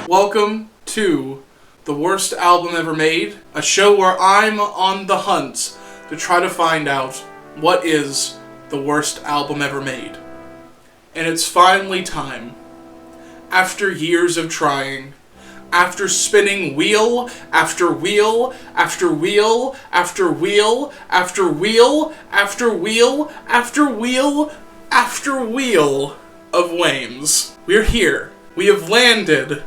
Welcome to The Worst Album Ever Made, a show where I'm on the hunt to try to find out what is the worst album ever made. And it's finally time. After years of trying, after spinning wheel after wheel after wheel after wheel after wheel after wheel after wheel after wheel of Waymes, we're here. We have landed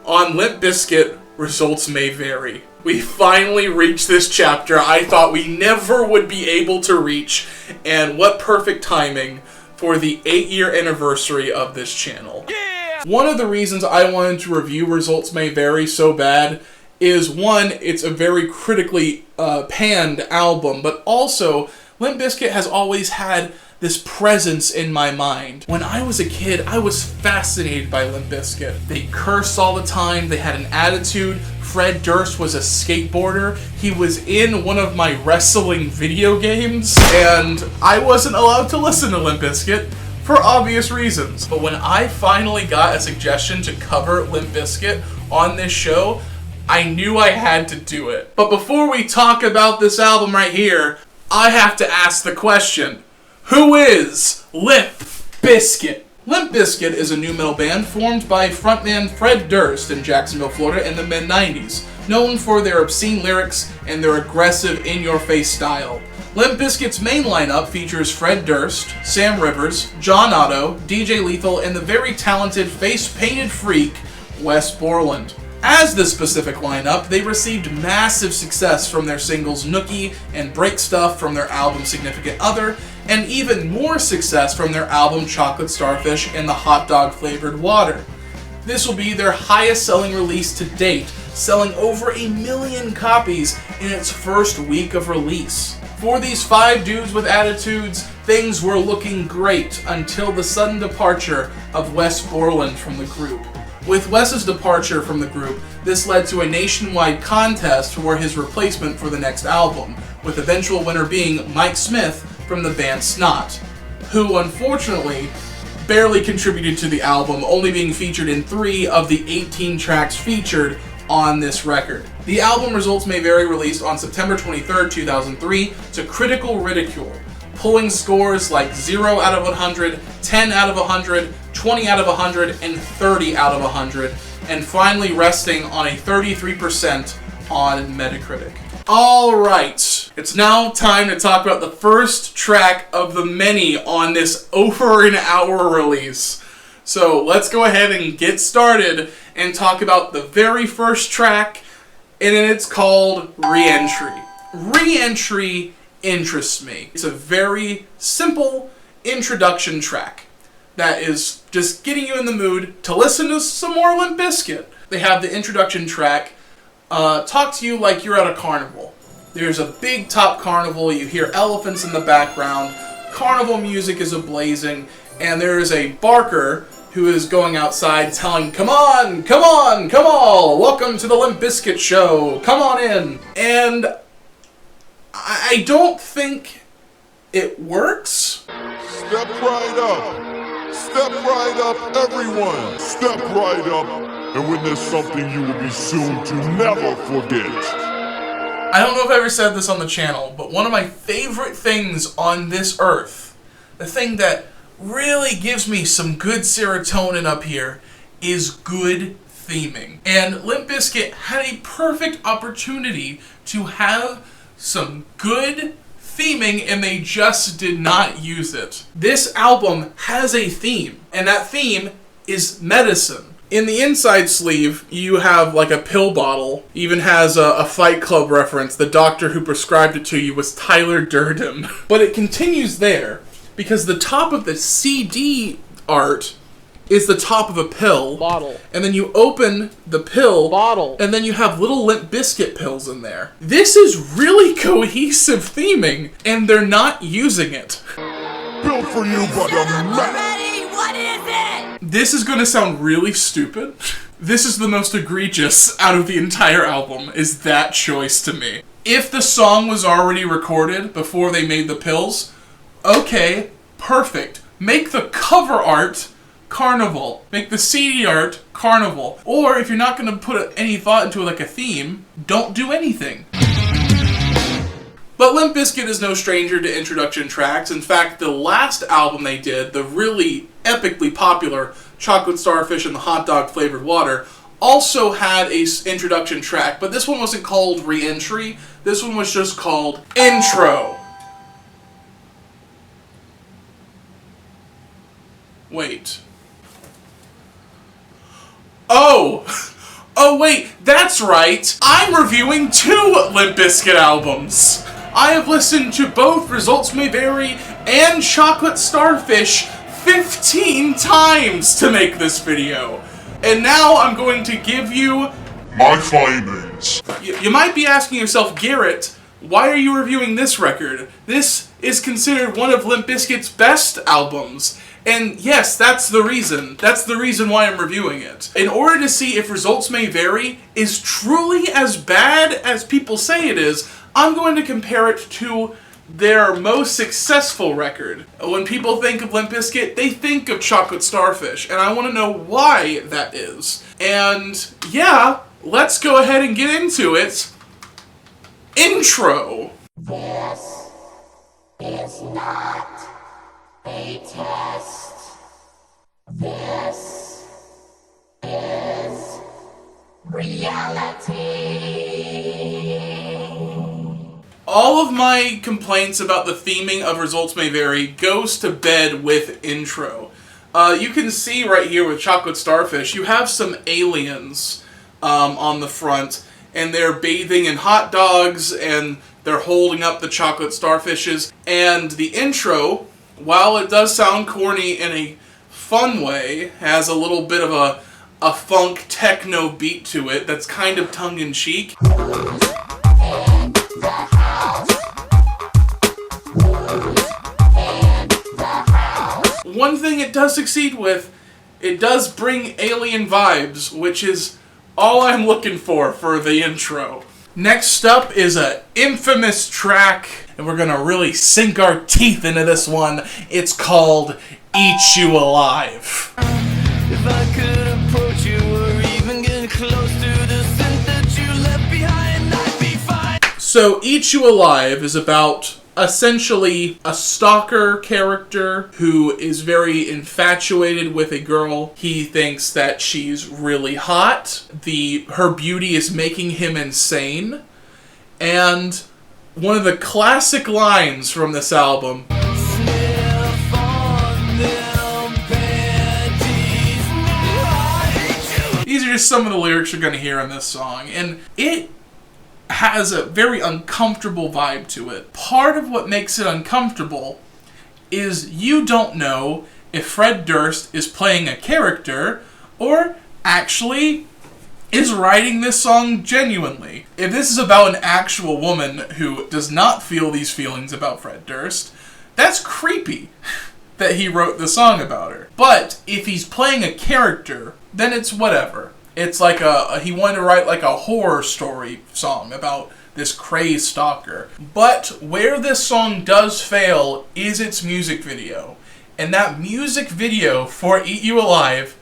on Limp Bizkit, Results May Vary. We finally reached this chapter I thought we never would be able to reach, and what perfect timing for the 8-year anniversary of this channel. Yeah! One of the reasons I wanted to review Results May Vary so bad is, one, it's a very critically panned album, but also Limp Bizkit has always had this presence in my mind. When I was a kid, I was fascinated by Limp Bizkit. They cursed all the time, they had an attitude. Fred Durst was a skateboarder. He was in one of my wrestling video games, and I wasn't allowed to listen to Limp Bizkit for obvious reasons. But when I finally got a suggestion to cover Limp Bizkit on this show, I knew I had to do it. But before we talk about this album right here, I have to ask the question, who is Limp Bizkit? Limp Bizkit is a nu metal band formed by frontman Fred Durst in Jacksonville, Florida in the mid-90s, known for their obscene lyrics and their aggressive in-your-face style. Limp Bizkit's main lineup features Fred Durst, Sam Rivers, John Otto, DJ Lethal, and the very talented face-painted freak, Wes Borland. As this specific lineup, they received massive success from their singles Nookie and Break Stuff from their album Significant Other, and even more success from their album Chocolate Starfish and the Hot Dog Flavored Water. This will be their highest selling release to date, selling over 1 million copies in its first week of release. For these 5 dudes with attitudes, things were looking great until the sudden departure of Wes Borland from the group. With Wes's departure from the group, this led to a nationwide contest for his replacement for the next album, with eventual winner being Mike Smith from the band Snot, who unfortunately barely contributed to the album, only being featured in 3 of the 18 tracks featured on this record. The album Results May Vary released on September 23, 2003 to critical ridicule, pulling scores like 0 out of 100, 10 out of 100, 20 out of 100, and 30 out of 100, and finally resting on a 33% on Metacritic. Alright, it's now time to talk about the first track of the many on this over an hour release. So let's go ahead and get started and talk about the very first track, and it's called Re-Entry. Re-Entry interests me. It's a very simple introduction track that is just getting you in the mood to listen to some more Limp Bizkit. They have the introduction track talk to you like you're at a carnival. There's a big top carnival, you hear elephants in the background, carnival music is ablazing, and there is a barker who is going outside telling, come on, come on, come all, welcome to the Limp Bizkit show, come on in. And I don't think it works. Step right up. Step right up, everyone. Step right up and witness something you will be soon to never forget. I don't know if I ever said this on the channel, but one of my favorite things on this earth, the thing that really gives me some good serotonin up here, is good theming. And Limp Bizkit had a perfect opportunity to have some good theming, and they just did not use it. This album has a theme, and that theme is medicine. In the inside sleeve, you have like a pill bottle, even has a Fight Club reference. The doctor who prescribed it to you was Tyler Durden. But it continues there, because the top of the CD art is the top of a pill. Bottle. And then you open the pill. Bottle. And then you have little Limp Bizkit pills in there. This is really cohesive theming, and they're not using it. Built for you by the man. What is it? This is gonna sound really stupid. This is the most egregious out of the entire album, is that choice to me. If the song was already recorded before they made the pills, okay, perfect. Make the cover art Carnival. Make the CD art Carnival. Or if you're not going to put any thought into like a theme, don't do anything. But Limp Bizkit is no stranger to introduction tracks. In fact, the last album they did, the really epically popular Chocolate Starfish and the Hot Dog Flavored Water, also had a introduction track, but this one wasn't called Re-Entry. This one was just called Intro. Wait. Oh wait, that's right. I'm reviewing 2 Limp Bizkit albums. I have listened to both Results May Vary and Chocolate Starfish 15 times to make this video. And now I'm going to give you my findings. You might be asking yourself, Garrett, why are you reviewing this record? This is considered one of Limp Bizkit's best albums. And yes, that's the reason. That's the reason why I'm reviewing it. In order to see if Results May Vary is truly as bad as people say it is, I'm going to compare it to their most successful record. When people think of Limp Bizkit, they think of Chocolate Starfish, and I want to know why that is. And yeah, let's go ahead and get into it. Intro. This is not a test. This is reality. All of my complaints about the theming of Results May Vary goes to bed with Intro. You can see right here with Chocolate Starfish, you have some aliens on the front, and they're bathing in hot dogs, and they're holding up the chocolate starfishes. And the intro, while it does sound corny in a fun way, has a little bit of a funk techno beat to it that's kind of tongue-in-cheek. One thing it does succeed with, it does bring alien vibes, which is all I'm looking for the intro. Next up is an infamous track, and we're gonna really sink our teeth into this one. It's called Eat You Alive. If I could approach you or even get close to the scent that you left behind, I'd be fine. So Eat You Alive is about essentially a stalker character who is very infatuated with a girl. He thinks that she's really hot. Her beauty is making him insane. And one of the classic lines from this album, Sniff on them panties. these are just some of the lyrics you're going to hear in this song. And it has a very uncomfortable vibe to it. Part of what makes it uncomfortable is you don't know if Fred Durst is playing a character or actually is writing this song genuinely. If this is about an actual woman who does not feel these feelings about Fred Durst, that's creepy that he wrote the song about her. But if he's playing a character, then it's whatever. It's like he wanted to write like a horror story song about this crazed stalker. But where this song does fail is its music video. And that music video for Eat You Alive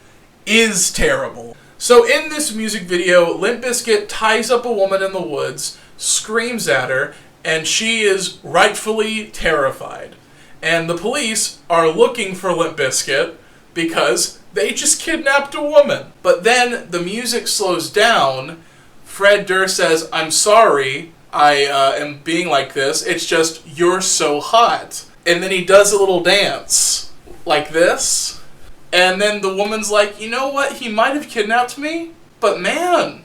is terrible. So in this music video, Limp Bizkit ties up a woman in the woods, screams at her, and she is rightfully terrified. And the police are looking for Limp Bizkit because they just kidnapped a woman. But then the music slows down. Fred Durst says, "I'm sorry, I am being like this. It's just, you're so hot." And then he does a little dance like this. And then the woman's like, "You know what? He might have kidnapped me, but man,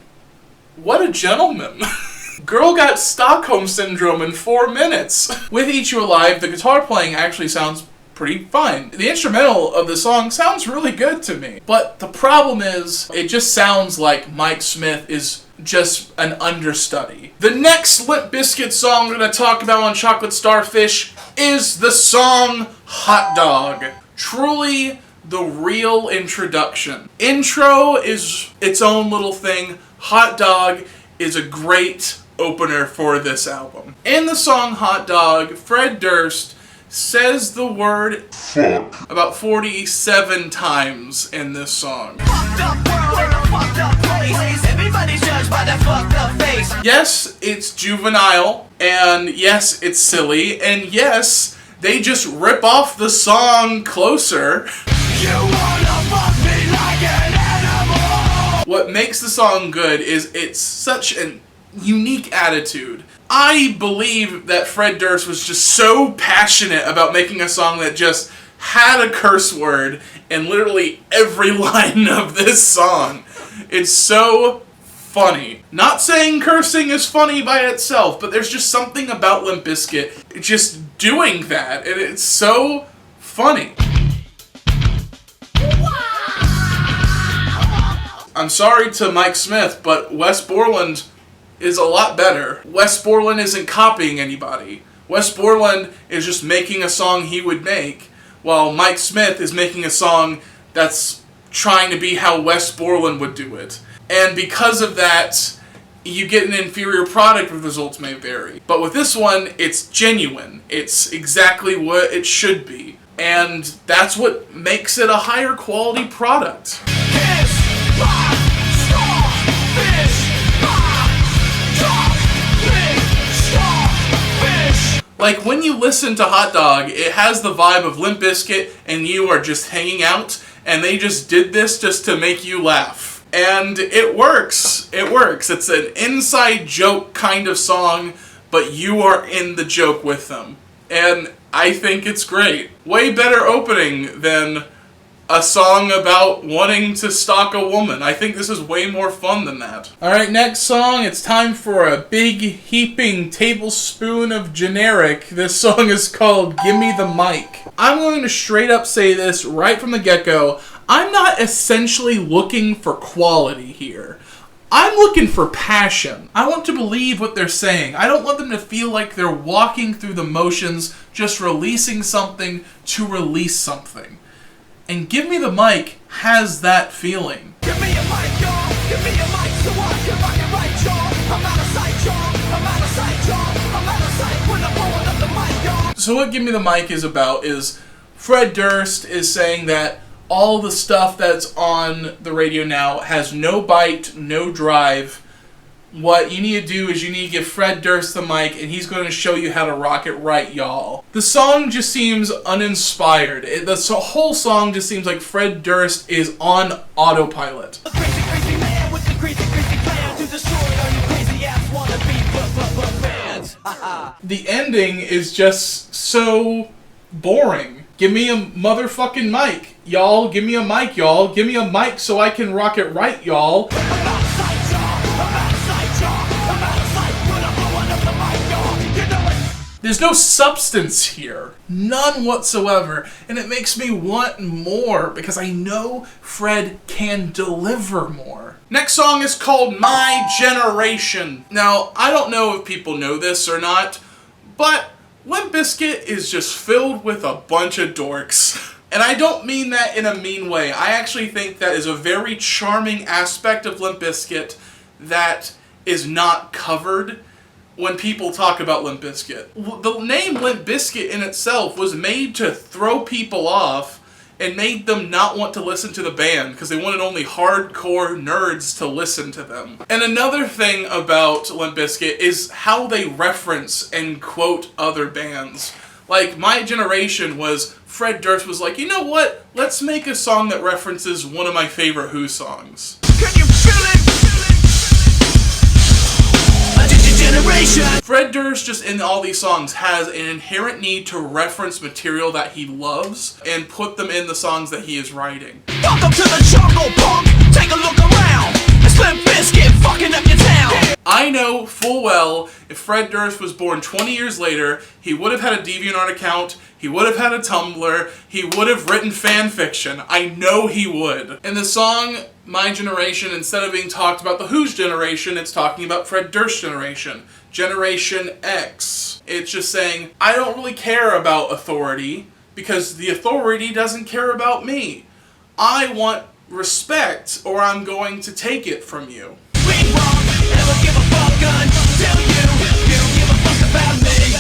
what a gentleman." Girl got Stockholm Syndrome in 4 minutes. With Eat You Alive, the guitar playing actually sounds pretty fine. The instrumental of the song sounds really good to me. But the problem is, it just sounds like Mike Smith is just an understudy. The next Limp Bizkit song we're going to talk about on Chocolate Starfish is the song Hot Dog. Truly the real introduction. Intro is its own little thing. Hot Dog is a great opener for this album. In the song Hot Dog, Fred Durst says the word Fuck. about 47 times in this song. Fucked up world in a fucked up place. Everybody's judged by that fucked up face. Yes, it's juvenile, and yes, it's silly, and yes, they just rip off the song Closer. You wanna fuck me like an animal. What makes the song good is it's such a unique attitude. I believe that Fred Durst was just so passionate about making a song that just had a curse word in literally every line of this song. It's so funny. Not saying cursing is funny by itself, but there's just something about Limp Bizkit just doing that, and it's so funny. I'm sorry to Mike Smith, but Wes Borland is a lot better. Wes Borland isn't copying anybody. Wes Borland is just making a song he would make, while Mike Smith is making a song that's trying to be how Wes Borland would do it. And because of that, you get an inferior product. Results may vary. But with this one, it's genuine. It's exactly what it should be. And that's what makes it a higher quality product. Like, when you listen to Hot Dog, it has the vibe of Limp Bizkit, and you are just hanging out, and they just did this just to make you laugh. And it works. It works. It's an inside joke kind of song, but you are in the joke with them. And I think it's great. Way better opening than a song about wanting to stalk a woman. I think this is way more fun than that. Alright, next song. It's time for a big heaping tablespoon of generic. This song is called Gimme the Mic. I'm going to straight up say this right from the get-go. I'm not essentially looking for quality here. I'm looking for passion. I want to believe what they're saying. I don't want them to feel like they're walking through the motions, just releasing something to release something. And Give Me the Mic has that feeling. Give me a mic, y'all. Give me a mic so I can rock it right, y'all. I'm out of sight, y'all. I'm out of sight, y'all. I'm out of sight when I'm blowing up the mic, y'all. So what Give Me the Mic is about is Fred Durst is saying that all the stuff that's on the radio now has no bite, no drive. What you need to do is you need to give Fred Durst the mic, and he's going to show you how to rock it right, y'all. The song just seems uninspired. The whole song just seems like Fred Durst is on autopilot. A crazy, crazy man with the crazy, crazy plan to destroy all you crazy ass wannabe fans. The ending is just so boring. Give me a motherfucking mic, y'all. Give me a mic, y'all. Give me a mic so I can rock it right, y'all. I'm out of sight, y'all. I'm out of sight, y'all. I'm out of sight when I'm blowing up the mic, y'all. You know it. There's no substance here. None whatsoever. And it makes me want more because I know Fred can deliver more. Next song is called My Generation. Now, I don't know if people know this or not, but Limp Bizkit is just filled with a bunch of dorks. And I don't mean that in a mean way. I actually think that is a very charming aspect of Limp Bizkit that is not covered when people talk about Limp Bizkit. The name Limp Bizkit in itself was made to throw people off and made them not want to listen to the band because they wanted only hardcore nerds to listen to them. And another thing about Limp Bizkit is how they reference and quote other bands. Like, My Generation was, Fred Durst was like, you know what? Let's make a song that references one of my favorite Who songs. Can you feel it? Generation. Fred Durst just in all these songs has an inherent need to reference material that he loves and put them in the songs that he is writing. Welcome to the jungle, punk. Take a look around. It's Limp Bizkit fucking up your town. I know full well if Fred Durst was born 20 years later, he would have had a DeviantArt account, he would have had a Tumblr, he would have written fan fiction. I know he would. In the song My Generation, instead of being talked about the Who's generation, it's talking about Fred Durst's generation. Generation X. It's just saying, I don't really care about authority because the authority doesn't care about me. I want respect or I'm going to take it from you. We won't ever give a fuck until you don't give a fuck about me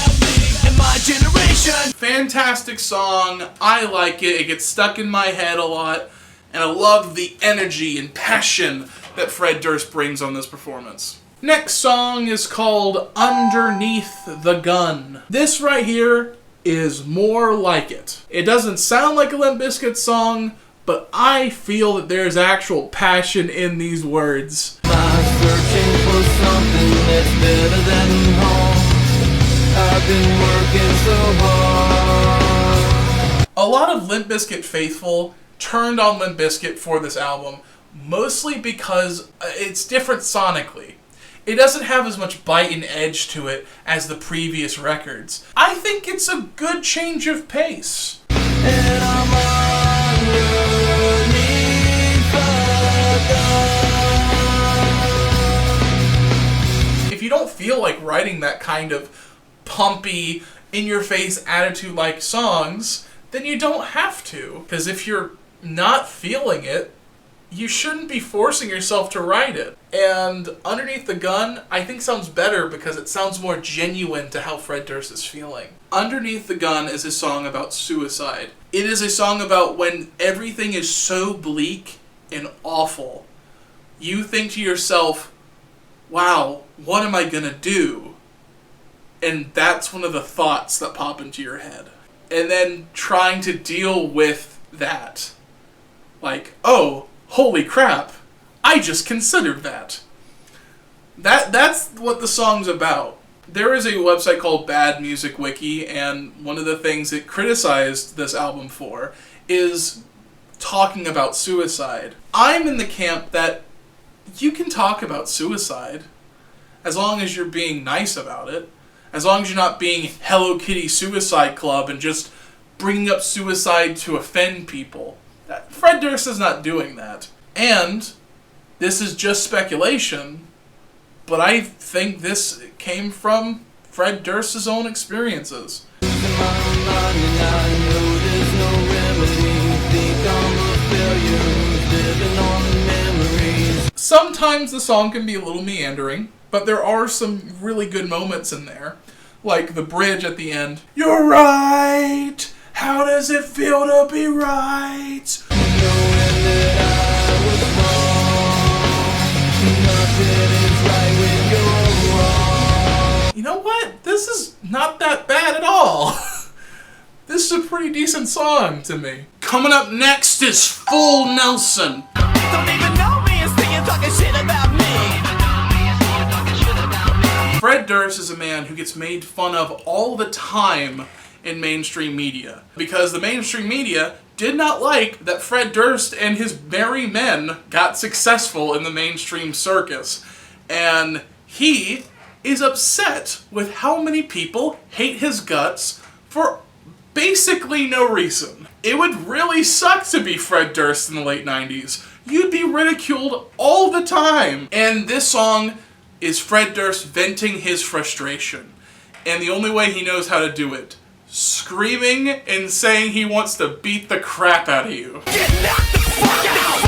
and my generation. Fantastic fantastic song. I like it. It gets stuck in my head a lot. And I love the energy and passion that Fred Durst brings on this performance. Next song is called Underneath the Gun. This right here is more like it. It doesn't sound like a Limp Bizkit song, but I feel that there's actual passion in these words. Searching for something that's better than home. I've been working so hard. A lot of Limp Bizkit faithful turned on Limp Bizkit for this album, mostly because it's different sonically. It doesn't have as much bite and edge to it as the previous records. I think it's a good change of pace. And I'm underneath the gun. If you don't feel like writing that kind of pumpy, in-your-face attitude-like songs, then you don't have to. Because if you're not feeling it, you shouldn't be forcing yourself to write it. And Underneath the Gun, I think sounds better because it sounds more genuine to how Fred Durst is feeling. Underneath the Gun is a song about suicide. It is a song about when everything is so bleak and awful. You think to yourself, wow, what am I gonna do? And that's one of the thoughts that pop into your head. And then trying to deal with that. Like, oh, holy crap, I just considered that. That's what the song's about. There is a website called Bad Music Wiki, and one of the things it criticized this album for is talking about suicide. I'm in the camp that you can talk about suicide as long as you're being nice about it, as long as you're not being Hello Kitty Suicide Club and just bringing up suicide to offend people. Fred Durst is not doing that. And this is just speculation, but I think this came from Fred Durst's own experiences. Sometimes the song can be a little meandering, but there are some really good moments in there. Like the bridge at the end. You're right! How does it feel to be right? Knowing that I was wrong, nothing is right when you're wrong. You know what? This is not that bad at all. This is a pretty decent song to me. Coming up next is Full Nelson. Don't even know me and still you're talking shit about me. Fred Durst is a man who gets made fun of all the time in mainstream media. Because the mainstream media did not like that Fred Durst and his merry men got successful in the mainstream circus. And he is upset with how many people hate his guts for basically no reason. It would really suck to be Fred Durst in the late 90s. You'd be ridiculed all the time. And this song is Fred Durst venting his frustration. And the only way he knows how to do it, screaming and saying he wants to beat the crap out of you. Get knocked the fuck out!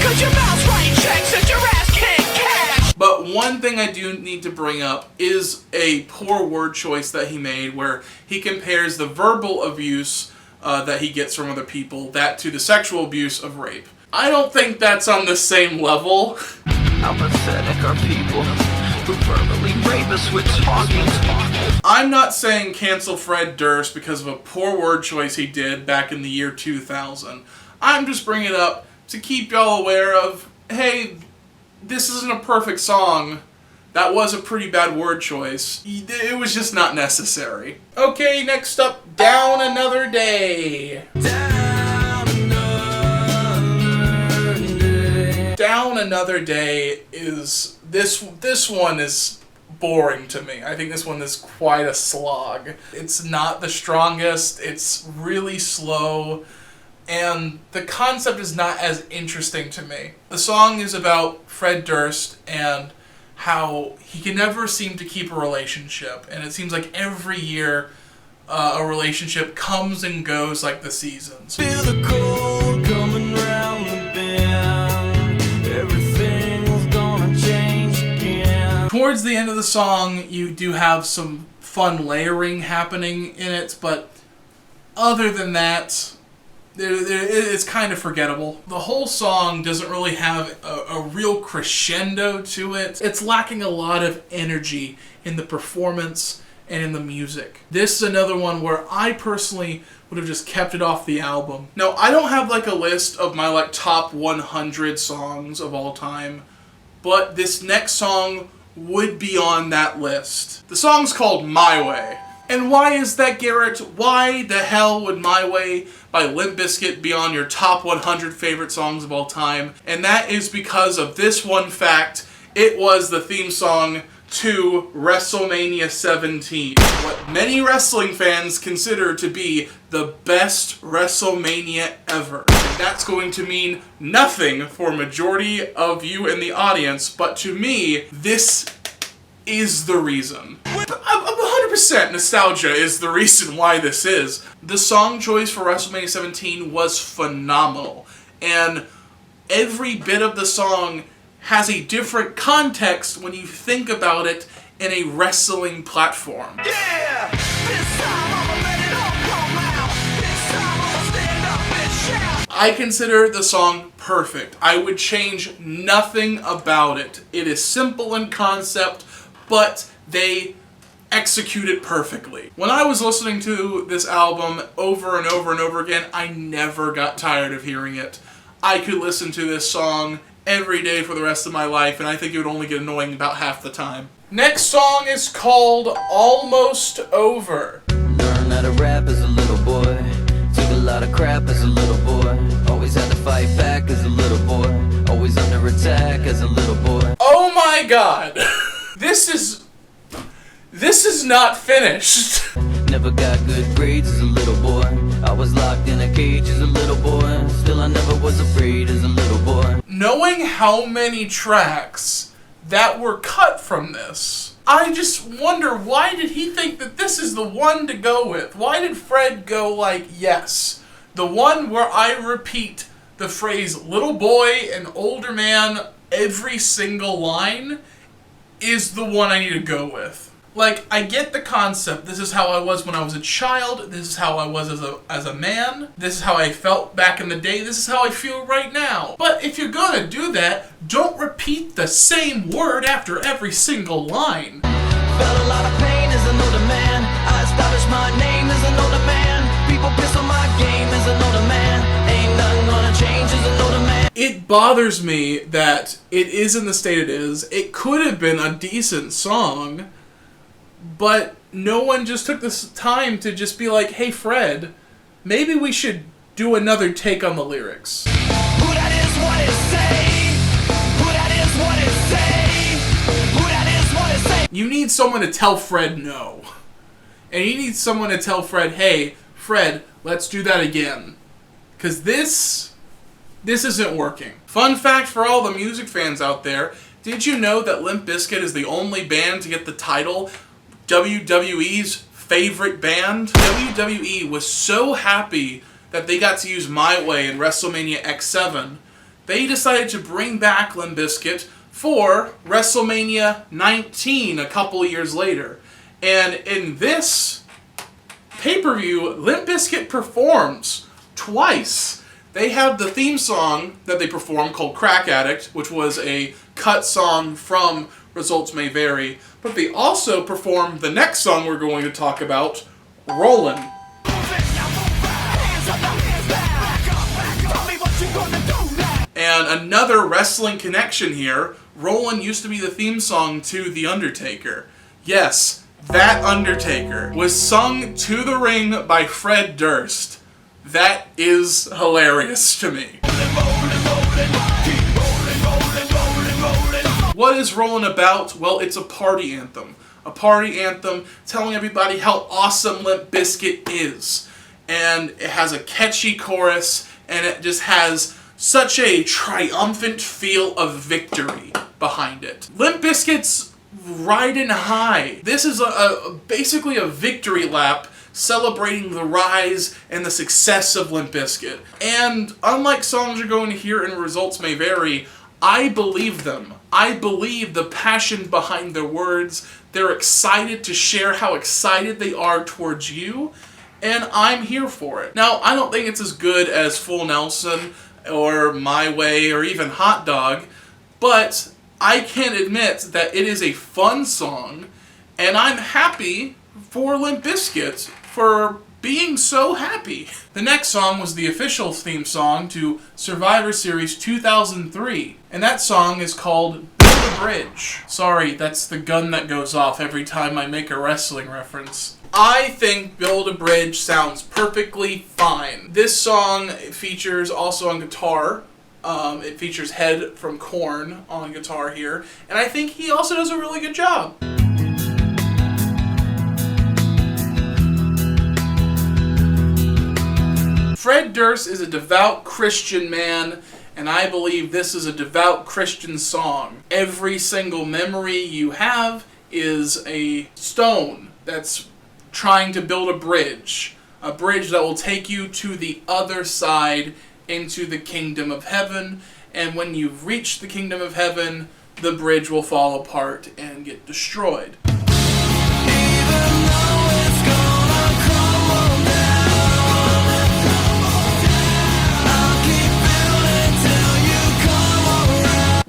Cause your mouth's writing checks and your ass can't cash! But one thing I do need to bring up is a poor word choice that he made where he compares the verbal abuse that he gets from other people, that to the sexual abuse of rape. I don't think that's on the same level. How pathetic are people who verbally rape us with talking. I'm not saying cancel Fred Durst because of a poor word choice he did back in the year 2000. I'm just bringing it up to keep y'all aware of, hey, this isn't a perfect song. That was a pretty bad word choice. It was just not necessary. Okay, next up, Down Another Day. Down Another Day is, this one is boring to me. I think this one is quite a slog. It's not the strongest, it's really slow, and the concept is not as interesting to me. The song is about Fred Durst and how he can never seem to keep a relationship, and it seems like every year a relationship comes and goes like the seasons. Feel the cold coming round the bend. Everything's gonna change again. Towards the end of the song, you do have some fun layering happening in it, but other than that, it's kind of forgettable. The whole song doesn't really have a real crescendo to it. It's lacking a lot of energy in the performance and in the music. This is another one where I personally would have just kept it off the album. Now, I don't have like a list of my like top 100 songs of all time, but this next song would be on that list. The song's called My Way. And why is that, Garrett? Why the hell would My Way by Limp Bizkit be on your top 100 favorite songs of all time? And that is because of this one fact. It was the theme song to WrestleMania 17. What many wrestling fans consider to be the best WrestleMania ever. And that's going to mean nothing for a majority of you in the audience, but to me, this is the reason. 100% nostalgia is the reason why this is. The song choice for WrestleMania 17 was phenomenal, and every bit of the song has a different context when you think about it in a wrestling platform. Yeah! This time I'ma let it all come out. This time I'ma stand up and shout. I consider the song perfect. I would change nothing about it. It is simple in concept, but they execute it perfectly. When I was listening to this album over and over and over again, I never got tired of hearing it. I could listen to this song every day for the rest of my life, and I think it would only get annoying about half the time. Next song is called Almost Over. Learned how to rap as a little boy. Took a lot of crap as a little boy. Always had to fight back as a little boy. Always under attack as a little boy. Oh my god! This is not finished. Never got good grades as a little boy. I was locked in a cage as a little boy. Still I never was afraid as a little boy. Knowing how many tracks that were cut from this, I just wonder, why did he think that this is the one to go with? Why did Fred go like, yes, the one where I repeat the phrase little boy and older man every single line is the one I need to go with? Like, I get the concept. This is how I was when I was a child. This is how I was as a man. This is how I felt back in the day. This is how I feel right now. But if you're gonna do that, don't repeat the same word after every single line. Felt a lot of pain as an older man. I established my name as an older man. People piss on my game as an older man. Ain't nothing gonna change as an older man. It bothers me that it is in the state it is. It could have been a decent song, but no one just took this time to just be like, hey Fred, maybe we should do another take on the lyrics. Who that is, what it say? Who that is, what it say? Who that is, what it say? You need someone to tell Fred no. And you need someone to tell Fred, hey, Fred, let's do that again. Because this isn't working. Fun fact for all the music fans out there, did you know that Limp Bizkit is the only band to get the title WWE's favorite band? WWE was so happy that they got to use My Way in WrestleMania X7, they decided to bring back Limp Bizkit for WrestleMania 19 a couple years later. And in this pay-per-view, Limp Bizkit performs twice. They have the theme song that they perform called Crack Addict, which was a cut song from Results May Vary, but they also perform the next song we're going to talk about, Roland. And another wrestling connection here, Roland used to be the theme song to The Undertaker. Yes, that Undertaker was sung to the ring by Fred Durst. That is hilarious to me. What is Roland about? Well, it's a party anthem. A party anthem telling everybody how awesome Limp Bizkit is. And it has a catchy chorus, and it just has such a triumphant feel of victory behind it. Limp Bizkit's riding high. This is basically a victory lap celebrating the rise and the success of Limp Bizkit. And unlike songs you're going to hear in Results May Vary, I believe them. I believe the passion behind their words. They're excited to share how excited they are towards you, and I'm here for it. Now, I don't think it's as good as Full Nelson or My Way or even Hot Dog, but I can admit that it is a fun song, and I'm happy for Limp Bizkit for being so happy. The next song was the official theme song to Survivor Series 2003, and that song is called Build a Bridge. Sorry, that's the gun that goes off every time I make a wrestling reference. I think Build a Bridge sounds perfectly fine. This song features also on guitar. It features Head from Korn on guitar here, and I think he also does a really good job. Fred Durst is a devout Christian man, and I believe this is a devout Christian song. Every single memory you have is a stone that's trying to build a bridge that will take you to the other side into the kingdom of heaven, and when you've reached the kingdom of heaven, the bridge will fall apart and get destroyed.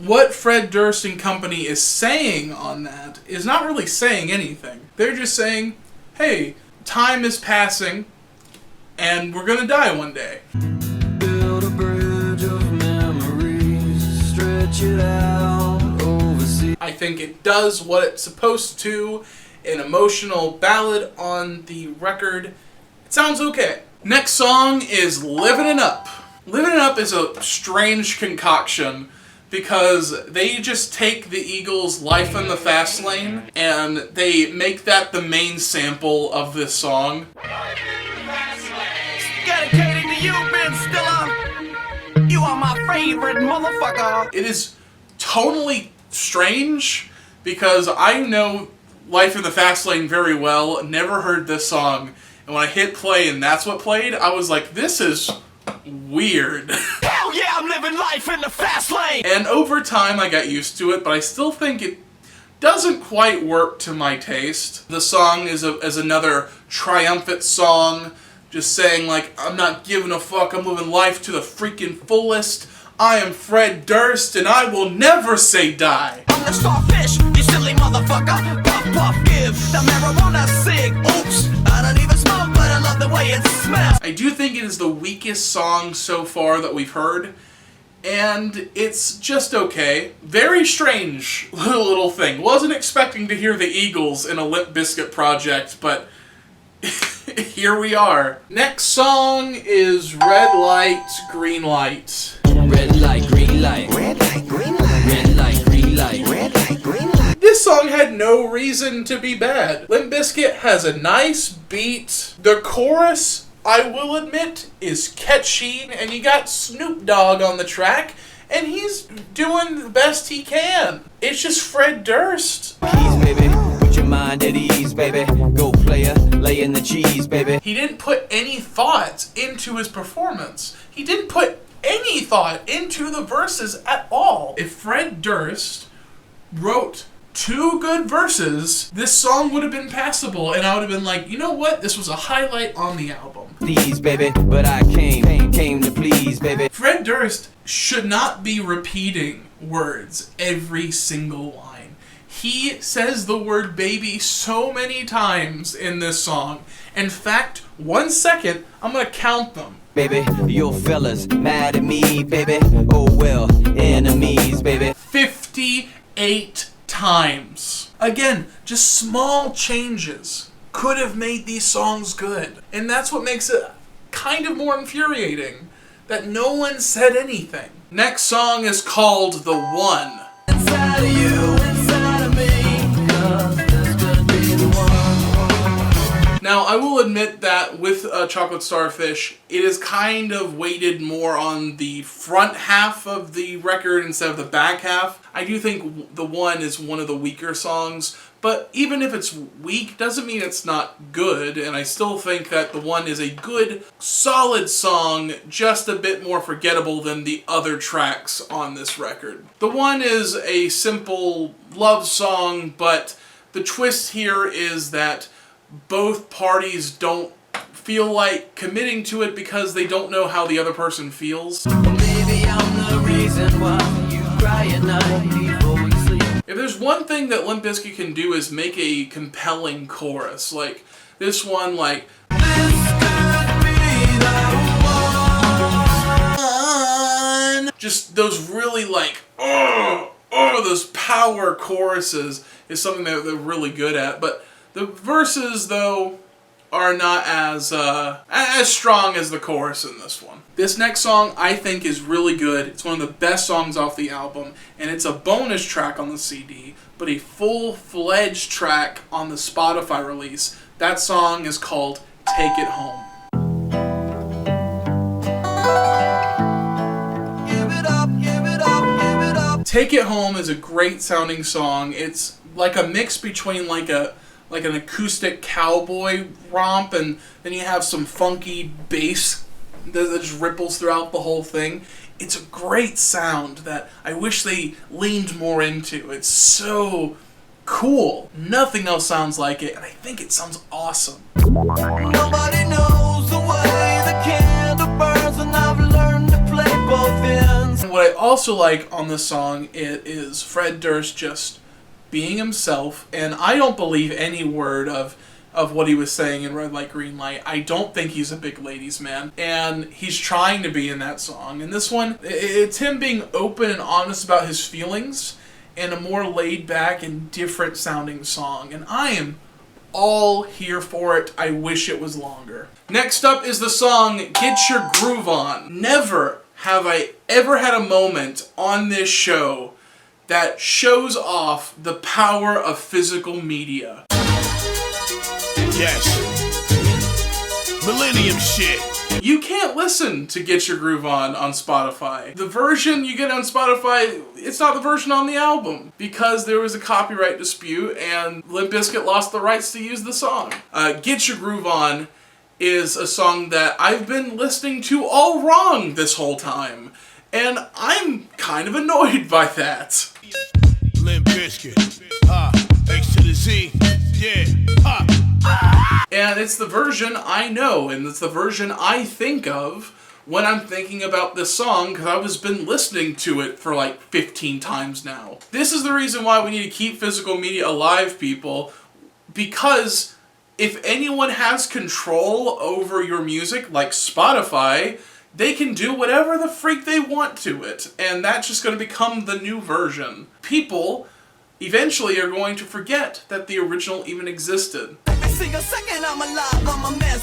What Fred Durst and company is saying on that is not really saying anything. They're just saying, hey, time is passing, and we're gonna die one day. Build a bridge of memories, stretch it out overseas. I think it does what it's supposed to. An emotional ballad on the record. It sounds okay. Next song is Livin' It Up. Livin' It Up is a strange concoction because they just take the Eagles' Life in the Fast Lane and they make that the main sample of this song. Dedicated to you, Ben Stiller. You are my favorite motherfucker. It is tonally strange because I know Life in the Fast Lane very well, never heard this song, and when I hit play and that's what played, I was like, this is weird. Hell yeah, I'm living life in the fast lane. And over time I got used to it, but I still think it doesn't quite work to my taste. The song is another triumphant song, just saying like, I'm not giving a fuck, I'm living life to the freaking fullest. I am Fred Durst and I will never say die. I'm the starfish, you silly motherfucker. Puff puff, give the marijuana cig. Oops, I don't even smoke, but I love the way it smells. I do think it is the weakest song so far that we've heard, and it's just okay. Very strange little thing. Wasn't expecting to hear the Eagles in a Limp Bizkit project, but here we are. Next song is Red Light, Green Light. Red light, green light. Red light, green light. Red light, green light. Red light, green light. This song had no reason to be bad. Limp Bizkit has a nice beat. The chorus, I will admit, is catchy, and you got Snoop Dogg on the track, and he's doing the best he can. It's just Fred Durst. Keys, baby. Put your mind at ease, baby. Go player, lay in the cheese, baby. He didn't put any thought into his performance. He didn't put any thought into the verses at all. If Fred Durst wrote 2 good verses, this song would have been passable, and I would have been like, you know what? This was a highlight on the album. These, baby, but I came to please, baby. Fred Durst should not be repeating words every single line. He says the word baby so many times in this song. In fact, 1 second, I'm gonna count them. Baby, your fellas mad at me, baby. Oh well, enemies, baby. 58 times. Again, just small changes could have made these songs good. And that's what makes it kind of more infuriating, that no one said anything. Next song is called The One. Inside of you, inside of me, 'cause this could be the one. Now, I will admit that with Chocolate Starfish, it is kind of weighted more on the front half of the record instead of the back half. I do think The One is one of the weaker songs, But even if it's weak, doesn't mean it's not good, and I still think that The One is a good, solid song, just a bit more forgettable than the other tracks on this record. The One is a simple love song, but the twist here is that both parties don't feel like committing to it because they don't know how the other person feels. Maybe I'm the reason why you cry at night before you sleep. If there's one thing that Limp Bizkit can do is make a compelling chorus. Like this one, like This could be the one. just those really like those power choruses is something that they're really good at. But the verses though are not as strong as the chorus in this one. This next song I think is really good. It's one of the best songs off the album, and it's a bonus track on the CD, but a full-fledged track on the Spotify release. That song is called Take It Home. Give it up, give it up, give it up. Take It Home is a great sounding song. It's like a mix between like an acoustic cowboy romp, and then you have some funky bass that just ripples throughout the whole thing. It's a great sound that I wish they leaned more into. It's so cool. Nothing else sounds like it, and I think it sounds awesome. Nobody knows the way the candle burns, and I've learned to play both ends. And what I also like on this song, it is Fred Durst just being himself, and I don't believe any word of what he was saying in Red Light, Green Light. I don't think he's a big ladies man, and he's trying to be in that song. And this one, it's him being open and honest about his feelings in a more laid back and different sounding song, and I am all here for it. I wish it was longer. Next up is the song Get Your Groove On. Never have I ever had a moment on this show that shows off the power of physical media. Yes. Millennium shit. You can't listen to Get Your Groove On Spotify. The version you get on Spotify, it's not the version on the album, because there was a copyright dispute and Limp Bizkit lost the rights to use the song. Get Your Groove On is a song that I've been listening to all wrong this whole time, and I'm kind of annoyed by that. Limp Bizkit. X to the Z. Yeah. And it's the version I know, and it's the version I think of when I'm thinking about this song, because I've been listening to it for like 15 times now. This is the reason why we need to keep physical media alive, people, because if anyone has control over your music, like Spotify, they can do whatever the freak they want to it, and that's just going to become the new version. People eventually are going to forget that the original even existed. Single second I'm alive, I'm a man.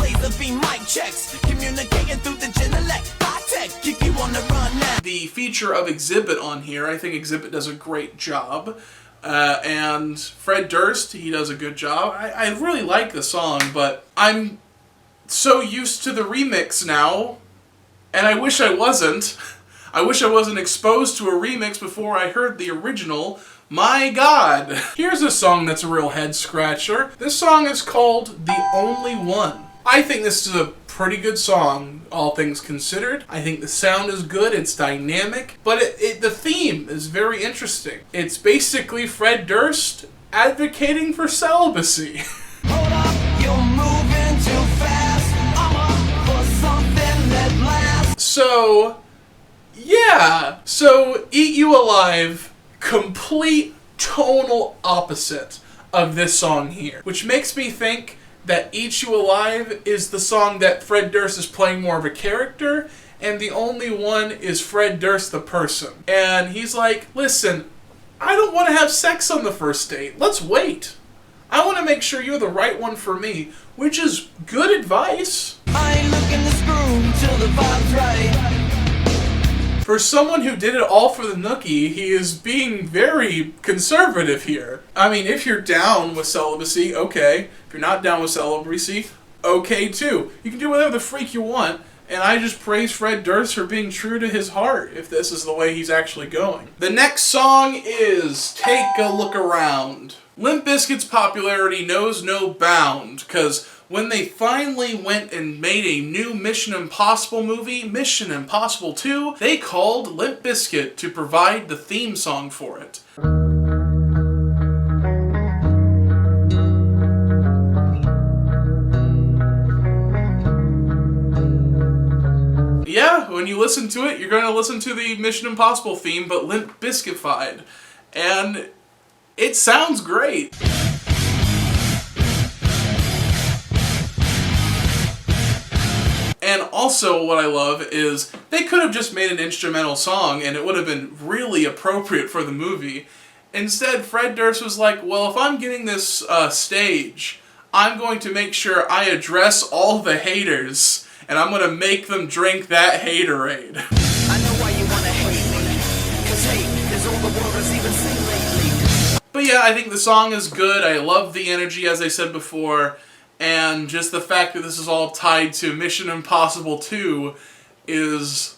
Laser beam mic checks, communicating through the genelect. High tech, keep you on the run now. The feature of Exhibit on here, I think Exhibit does a great job. And Fred Durst, he does a good job. I really like the song, but I'm so used to the remix now, and I wish I wasn't. I wish I wasn't exposed to a remix before I heard the original. My God! Here's a song that's a real head scratcher. This song is called The Only One. I think this is a pretty good song, all things considered. I think the sound is good, it's dynamic, but the theme is very interesting. It's basically Fred Durst advocating for celibacy. Hold up, you're moving too fast. I'm up for something that lasts. So, yeah. So, Eat You Alive, complete tonal opposite of this song here, which makes me think that Eat You Alive is the song that Fred Durst is playing more of a character, and The Only One is Fred Durst the person. And he's like, listen, I don't want to have sex on the first date. Let's wait. I want to make sure you're the right one for me, which is good advice. I ain't looking to screw till the vibe's right. For someone who did it all for the nookie, he is being very conservative here. I mean, if you're down with celibacy, okay. If you're not down with celibacy, okay too. You can do whatever the freak you want, and I just praise Fred Durst for being true to his heart, if this is the way he's actually going. The next song is Take a Look Around. Limp Bizkit's popularity knows no bound, because when they finally went and made a new Mission Impossible movie, Mission Impossible 2, they called Limp Bizkit to provide the theme song for it. Yeah, when you listen to it, you're going to listen to the Mission Impossible theme, but Limp Bizkitified. And it sounds great. And also what I love is they could have just made an instrumental song and it would have been really appropriate for the movie. Instead, Fred Durst was like, well, if I'm getting this stage, I'm going to make sure I address all the haters and I'm going to make them drink that haterade. I know why you wanna hate me, 'cause hate is all the world has even seen lately. But yeah, I think the song is good. I love the energy, as I said before. And just the fact that this is all tied to Mission Impossible 2 is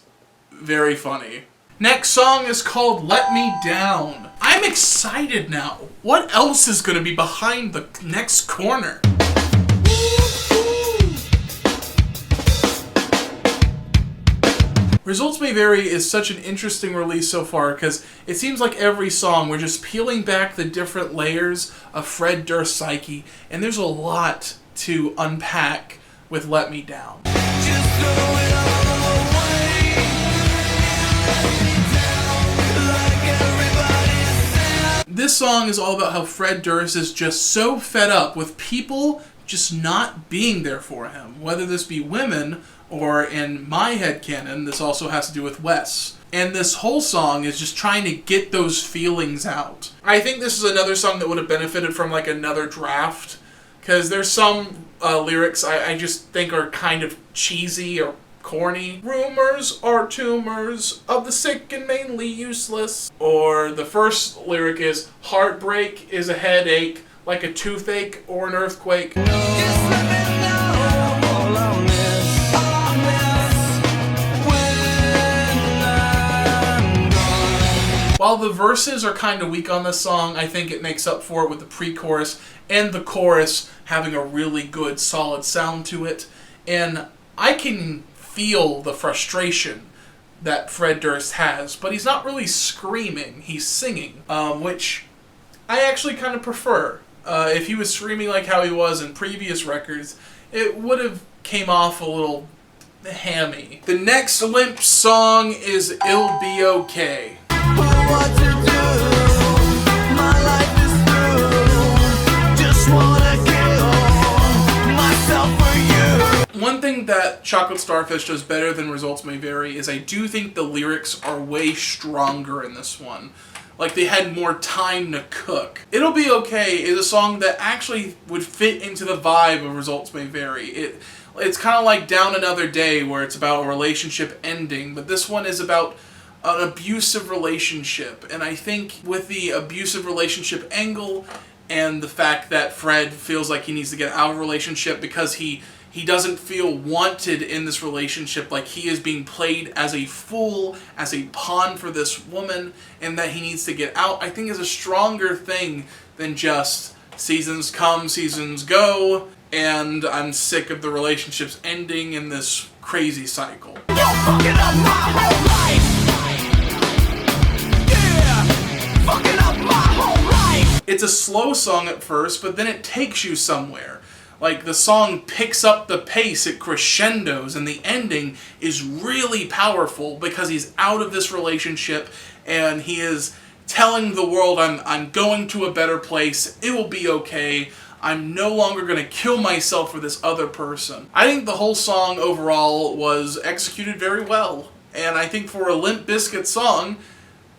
very funny. Next song is called Let Me Down. I'm excited now. What else is going to be behind the next corner? Results May Vary is such an interesting release so far because it seems like every song we're just peeling back the different layers of Fred Durst's psyche, and there's a lot to unpack with Let Me Down. Just throw it all away. Like everybody said. This song is all about how Fred Durst is just so fed up with people just not being there for him, whether this be women or, in my headcanon, this also has to do with Wes. And this whole song is just trying to get those feelings out. I think this is another song that would have benefited from like another draft, because there's some lyrics I just think are kind of cheesy or corny. Rumors are tumors of the sick and mainly useless. Or the first lyric is, heartbreak is a headache, like a toothache or an earthquake. Just let me know all I miss when I'm gone. While the verses are kind of weak on this song, I think it makes up for it with the pre-chorus and the chorus having a really good, solid sound to it. And I can feel the frustration that Fred Durst has, but he's not really screaming, he's singing, which I actually kind of prefer. If he was screaming like how he was in previous records, it would have came off a little hammy. The next Limp song is It'll Be Okay. What to do? My life is through. Just wanna kill myself for you. One thing that Chocolate Starfish does better than Results May Vary is I do think the lyrics are way stronger in this one. Like they had more time to cook. It'll Be Okay is a song that actually would fit into the vibe of Results May Vary. It's kind of like Down Another Day, where it's about a relationship ending, but this one is about an abusive relationship. And I think with the abusive relationship angle and the fact that Fred feels like he needs to get out of a relationship because he doesn't feel wanted in this relationship, like he is being played as a fool, as a pawn for this woman, and that he needs to get out, I think is a stronger thing than just seasons come, seasons go, and I'm sick of the relationships ending in this crazy cycle. You're fucking up my whole life. Yeah, fucking up my whole life. It's a slow song at first, but then it takes you somewhere. Like, the song picks up the pace, it crescendos, and the ending is really powerful because he's out of this relationship and he is telling the world, I'm going to a better place, it will be okay, I'm no longer going to kill myself for this other person. I think the whole song overall was executed very well, and I think for a Limp Bizkit song,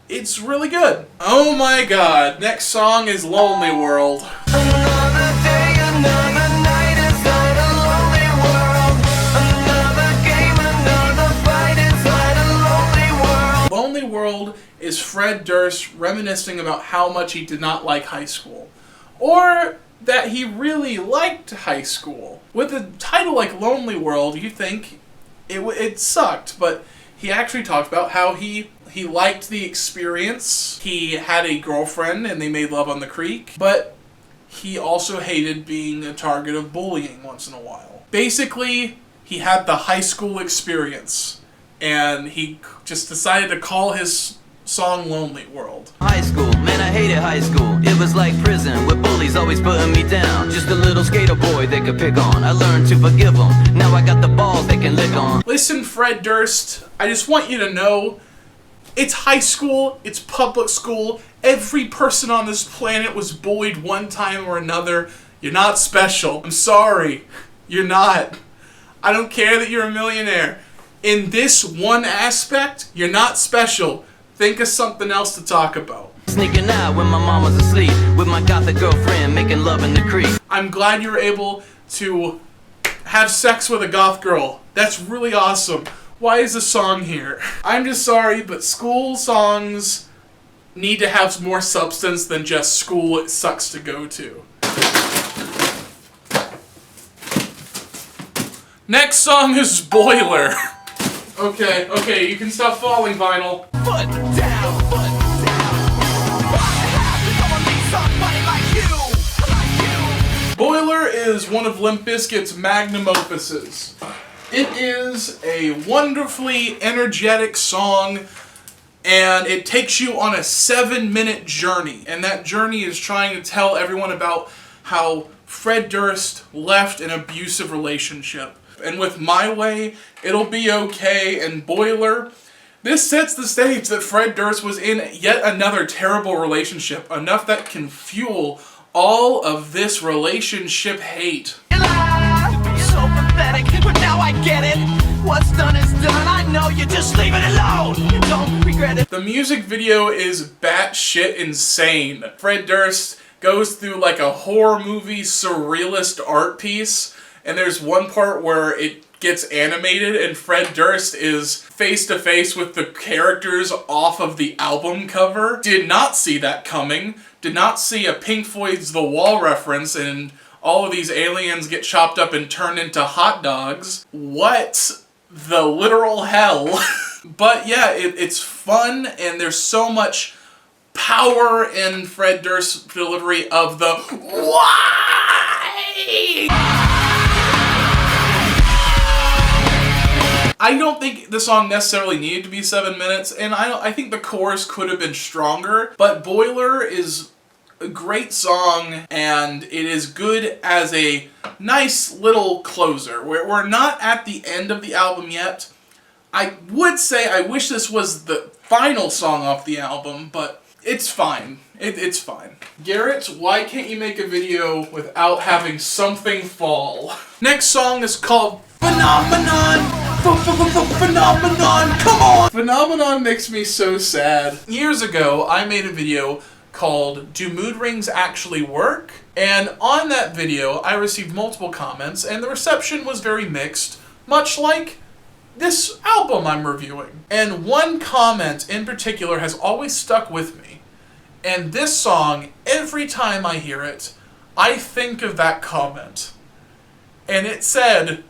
it's really good. Oh my god, next song is Lonely World. Another day, another night inside a lonely world. Another game, another fight inside a lonely world. Lonely World is Fred Durst reminiscing about how much he did not like high school. Or that he really liked high school. With a title like Lonely World, you think it sucked, but he actually talked about how he liked the experience. He had a girlfriend and they made love on the creek, but he also hated being a target of bullying once in a while. Basically, he had the high school experience, and he just decided to call his song Lonely World. High school, man, I hated high school. It was like prison, with bullies always putting me down. Just a little skater boy they could pick on. I learned to forgive them. Now I got the balls they can lick on. Listen, Fred Durst, I just want you to know, it's high school, it's public school. Every person on this planet was bullied one time or another. You're not special. I'm sorry. You're not. I don't care that you're a millionaire. In this one aspect, you're not special. Think of something else to talk about. Sneaking out when my mom was asleep, with my gothic girlfriend making love in the creek. I'm glad you were able to have sex with a goth girl. That's really awesome. Why is the song here? I'm just sorry, but school songs need to have more substance than just school it sucks to go to. Next song is Boiler. Okay, you can stop falling, Vinyl. Foot down, foot down. I have to come and meet somebody like you. Boiler is one of Limp Bizkit's magnum opuses. It is a wonderfully energetic song, and it takes you on a 7-minute journey. And that journey is trying to tell everyone about how Fred Durst left an abusive relationship. And with My Way, It'll Be Okay, and Boiler, this sets the stage that Fred Durst was in yet another terrible relationship, enough that can fuel all of this relationship hate. You're so pathetic, but now I get it. What's done is done. I know you just leave it alone. You don't regret it. The music video is batshit insane. Fred Durst goes through like a horror movie surrealist art piece, and there's one part where it gets animated and Fred Durst is face to face with the characters off of the album cover. Did not see that coming. Did not see a Pink Floyd's The Wall reference and all of these aliens get chopped up and turned into hot dogs. What the literal hell? But yeah, it's fun, and there's so much power in Fred Durst's delivery of the why. I don't think the song necessarily needed to be 7 minutes, and I think the chorus could have been stronger, but Boiler is a great song, and it is good as a nice little closer. We're not at the end of the album yet. I would say I wish this was the final song off the album, but it's fine. It's fine. Garrett, why can't you make a video without having something fall? Next song is called Phenomenon! Phenomenon! Come on! Phenomenon makes me so sad. Years ago, I made a video called Do Mood Rings Actually Work? And on that video, I received multiple comments, and the reception was very mixed, much like this album I'm reviewing. And one comment in particular has always stuck with me. And this song, every time I hear it, I think of that comment. And it said,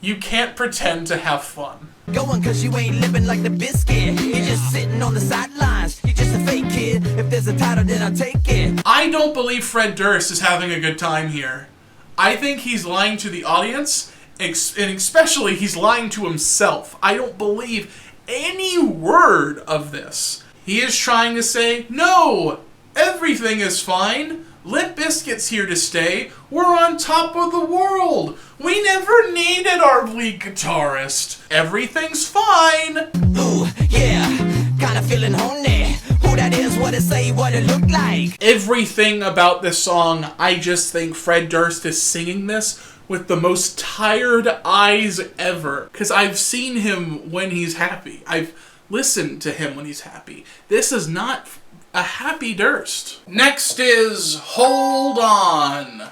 "You can't pretend to have fun." Going cause you ain't living like the biscuit. You're just sitting on the sidelines. You're just a fake kid. If there's a title, then I'll take it. I don't believe Fred Durst is having a good time here. I think he's lying to the audience, and especially he's lying to himself. I don't believe any word of this. He is trying to say, no, everything is fine. Limp Bizkit's here to stay. We're on top of the world. We never needed our lead guitarist. Everything's fine. Ooh, yeah, kinda feeling horny. Who that is, what it say, what it look like. Everything about this song, I just think Fred Durst is singing this with the most tired eyes ever. Because I've seen him when he's happy. I've listened to him when he's happy. This is not a happy Durst. Next is Hold On.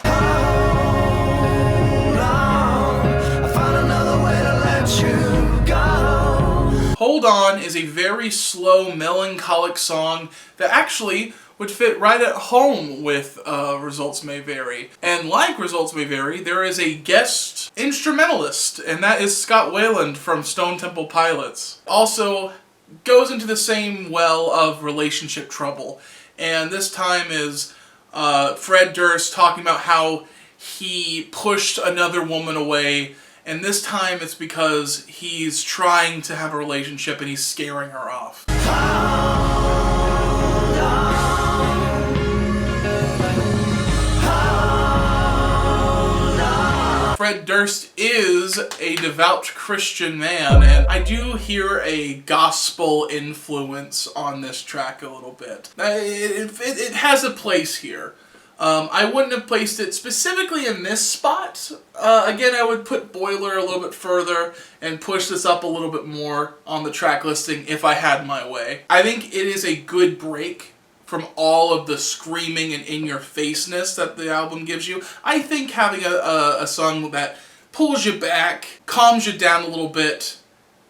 Hold On is a very slow, melancholic song that actually would fit right at home with Results May Vary. And like Results May Vary, there is a guest instrumentalist, and that is Scott Weiland from Stone Temple Pilots. Also goes into the same well of relationship trouble, and this time is Fred Durst talking about how he pushed another woman away, and this time it's because he's trying to have a relationship and he's scaring her off. Fred Durst is a devout Christian man, and I do hear a gospel influence on this track a little bit. It has a place here. I wouldn't have placed it specifically in this spot. Again, I would put Boiler a little bit further and push this up a little bit more on the track listing if I had my way. I think it is a good break from all of the screaming and in-your-faceness that the album gives you. I think having a song that pulls you back, calms you down a little bit,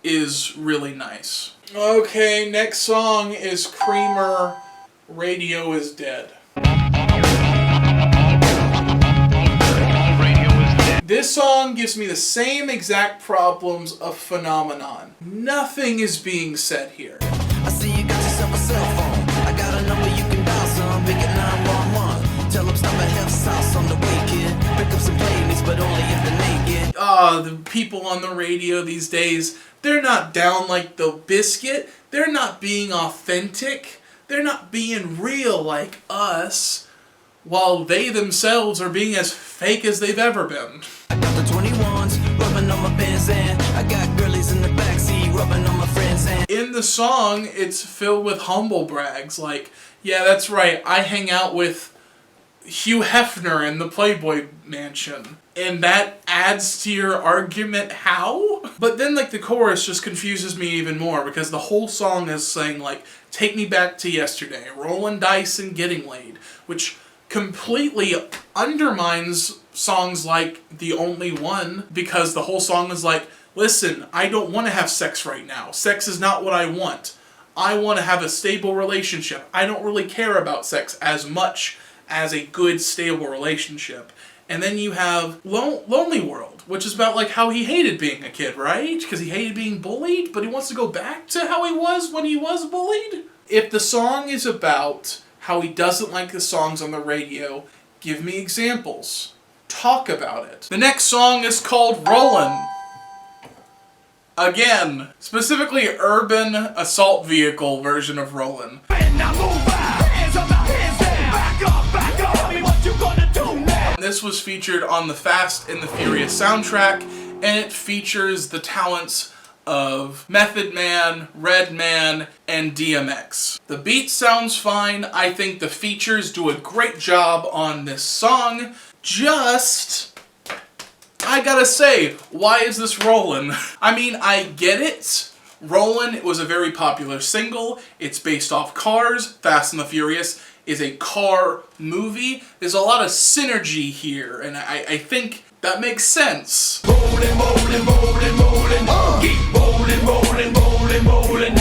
is really nice. Okay, next song is Creamer, Radio is Dead. This song gives me the same exact problems of Phenomenon. Nothing is being said here. I see you got yourself a cell phone. I got a number you can dial some. Pick it 911. Tell them stop at Health's house on the way, kid. Pick up some playlists, but only if they're naked. The people on the radio these days, they're not down like the Biscuit. They're not being authentic. They're not being real like us, while they themselves are being as fake as they've ever been. I got the 21s rubbing on my Benz, and I got girlies in the backseat rubbing on my friends' hand. In the song, it's filled with humble brags, like, yeah, that's right, I hang out with Hugh Hefner in the Playboy Mansion. And that adds to your argument, how? But then, like, the chorus just confuses me even more, because the whole song is saying, like, take me back to yesterday, rolling dice and getting laid, which completely undermines songs like The Only One, because the whole song is like, listen, I don't want to have sex right now. Sex is not what I want. I want to have a stable relationship. I don't really care about sex as much as a good, stable relationship. And then you have Lonely World, which is about like how he hated being a kid, right? Because he hated being bullied, but he wants to go back to how he was when he was bullied. If the song is about how he doesn't like the songs on the radio, give me examples. Talk about it. The next song is called Roland. Again, specifically urban assault vehicle version of Roland. This was featured on the Fast and the Furious soundtrack, and it features the talents of Method Man, Redman, and DMX. The beat sounds fine. I think the features do a great job on this song. Just, I gotta say, why is this Rollin'? I mean, I get it. Rollin' was a very popular single. It's based off Cars. Fast and the Furious is a car movie. There's a lot of synergy here, and I think that makes sense. Rollin', rollin', rollin', rollin'. Keep rollin', rollin', rollin', rollin'.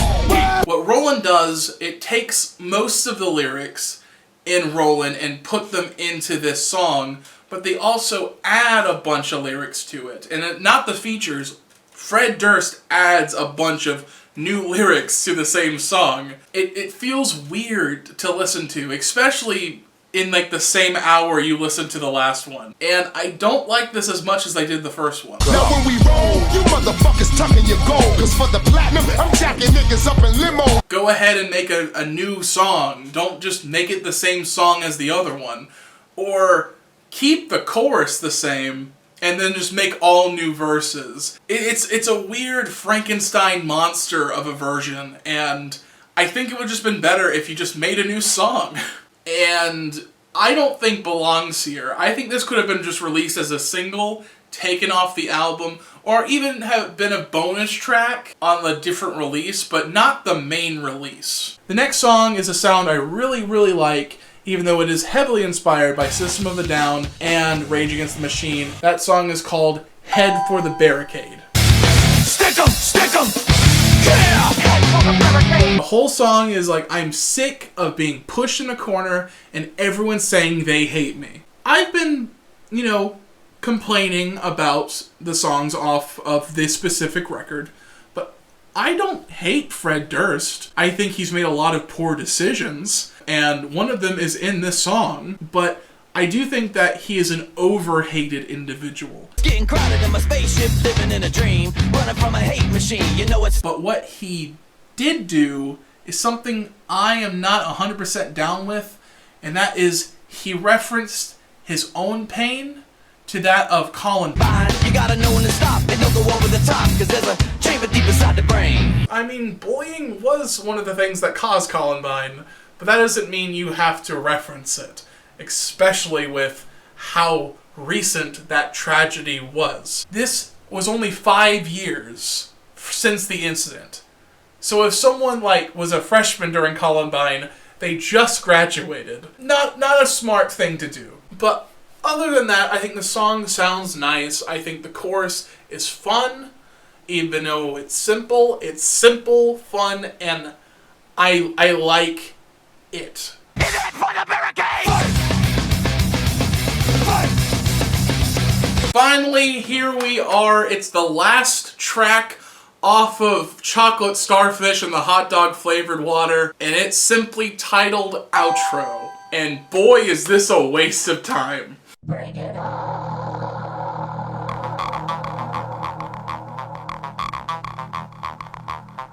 What Roland does, it takes most of the lyrics in Rollin' and put them into this song, but they also add a bunch of lyrics to it. And not the features, Fred Durst adds a bunch of new lyrics to the same song. It feels weird to listen to, especially in like the same hour you listened to the last one. And I don't like this as much as I did the first one. Now when we roll, you motherfuckers tucking your gold, cause for the platinum, I'm jacking niggas up in limo. Go ahead and make a new song. Don't just make it the same song as the other one. Or keep the chorus the same and then just make all new verses. It's a weird Frankenstein monster of a version, and I think it would just been better if you just made a new song. And I don't think belongs here. I think this could have been just released as a single, taken off the album, or even have been a bonus track on a different release, but not the main release. The next song is a sound I really, really like, even though it is heavily inspired by System of a Down and Rage Against the Machine. That song is called Head for the Barricade. Stick 'em, yeah! The whole song is like, I'm sick of being pushed in a corner and everyone saying they hate me. I've been, complaining about the songs off of this specific record, but I don't hate Fred Durst. I think he's made a lot of poor decisions, and one of them is in this song, but I do think that he is an over-hated individual. Getting crowded in my spaceship, living in a dream, running from a hate machine, you know it's... But what he did do is something I am not 100% down with, and that is he referenced his own pain to that of Columbine. You gotta know when to stop and don't go over the top, cause there's a chamber deep inside the brain. I mean, bullying was one of the things that caused Columbine, but that doesn't mean you have to reference it, especially with how recent that tragedy was. This was only 5 years since the incident. So if someone was a freshman during Columbine, they just graduated. Not a smart thing to do. But other than that, I think the song sounds nice. I think the chorus is fun, even though it's simple. It's simple, fun, and I like it. Is it for the barricade? Finally, here we are. It's the last track off of Chocolate Starfish and the Hot Dog Flavored Water, and it's simply titled Outro. And boy, is this a waste of time. Bring it on.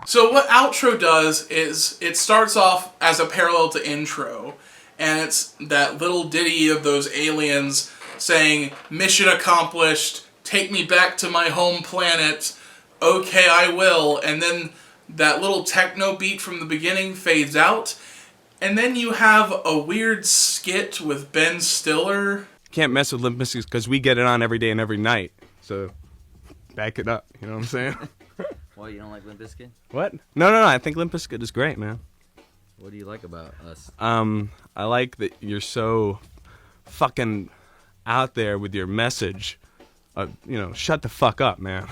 So what outro does is it starts off as a parallel to intro, and it's that little ditty of those aliens saying, "Mission accomplished, take me back to my home planet, okay I will," and then that little techno beat from the beginning fades out, and then you have a weird skit with Ben Stiller. Can't mess with Limp Bizkit because we get it on every day and every night. So back it up, you know what I'm saying? Why, you don't like Limp Bizkit? What? No, I think Limp Bizkit is great, man. What do you like about us? I like that you're so fucking out there with your message. Shut the fuck up, man.